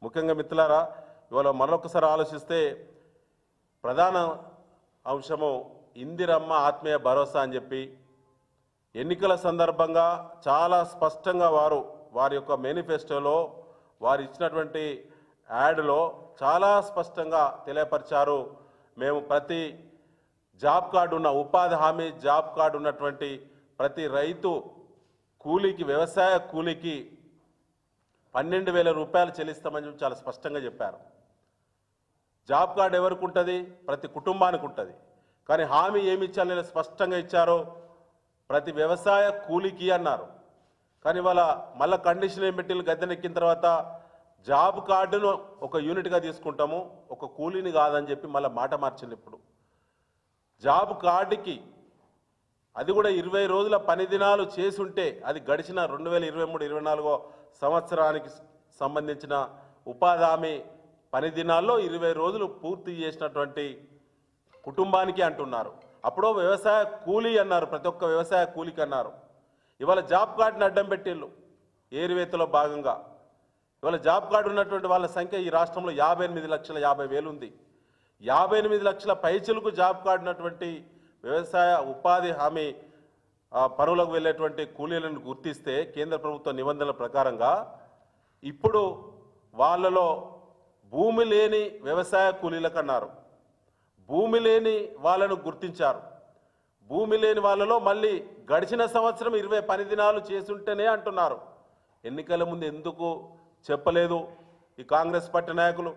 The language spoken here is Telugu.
ముఖ్యంగా మిత్రులారా, ఇవాళ మరొకసారి ఆలోచిస్తే ప్రధాన అంశము ఇందిరమ్మ ఆత్మీయ భరోసా అని చెప్పి ఎన్నికల సందర్భంగా చాలా స్పష్టంగా వారి యొక్క మేనిఫెస్టోలో వారు ఇచ్చినటువంటి యాడ్లో చాలా స్పష్టంగా తెలియపరిచారు. మేము ప్రతి జాబ్ కార్డు ఉన్న ఉపాధి హామీ జాబ్ కార్డు ఉన్నటువంటి ప్రతి రైతు కూలీకి, వ్యవసాయ కూలీకి 12,000 రూపాయలు చెల్లిస్తామని చెప్పి చాలా స్పష్టంగా చెప్పారు. జాబ్ కార్డు ఎవరికి ఉంటుంది? ప్రతి కుటుంబానికి ఉంటుంది. కానీ హామీ ఏమి ఇచ్చారని స్పష్టంగా ఇచ్చారు, ప్రతి వ్యవసాయ కూలీకి అన్నారు. కానీ ఇవాళ మళ్ళీ కండిషన్ ఏం పెట్టి గద్దెనెక్కిన తర్వాత జాబ్ కార్డును ఒక యూనిట్గా తీసుకుంటాము, ఒక కూలీని కాదని చెప్పి మళ్ళీ మాట మార్చింది. ఇప్పుడు జాబ్ కార్డుకి అది కూడా 20 రోజుల పని దినాలు చేసుంటే అది గడిచిన 2023-24 సంవత్సరానికి సంబంధించిన ఉపాధి హామీ పని దినాల్లో 20 రోజులు పూర్తి చేసినటువంటి కుటుంబానికి అంటున్నారు. అప్పుడో వ్యవసాయ కూలీ అన్నారు, ప్రతి ఒక్క వ్యవసాయ కూలీకి అన్నారు. ఇవాళ జాబ్ కార్డుని అడ్డం పెట్టిళ్ళు ఏరివేతలో భాగంగా. ఇవాళ జాబ్ కార్డు ఉన్నటువంటి వాళ్ళ సంఖ్య ఈ రాష్ట్రంలో 58,50,000 ఉంది. 58 లక్షల పైచలకు జాబ్ కార్డు ఉన్నటువంటి వ్యవసాయ ఉపాధి హామీ పనులకు వెళ్ళేటువంటి కూలీలను గుర్తిస్తే కేంద్ర ప్రభుత్వ నిబంధనల ప్రకారంగా ఇప్పుడు వాళ్ళలో భూమి లేని వ్యవసాయ కూలీలకు అన్నారు, భూమి లేని వాళ్ళను గుర్తించారు. భూమి లేని వాళ్ళలో మళ్ళీ గడిచిన సంవత్సరం 20 పని దినాలు చేసుంటేనే అంటున్నారు. ఎన్నికల ముందు ఎందుకు చెప్పలేదు ఈ కాంగ్రెస్ పార్టీ నాయకులు?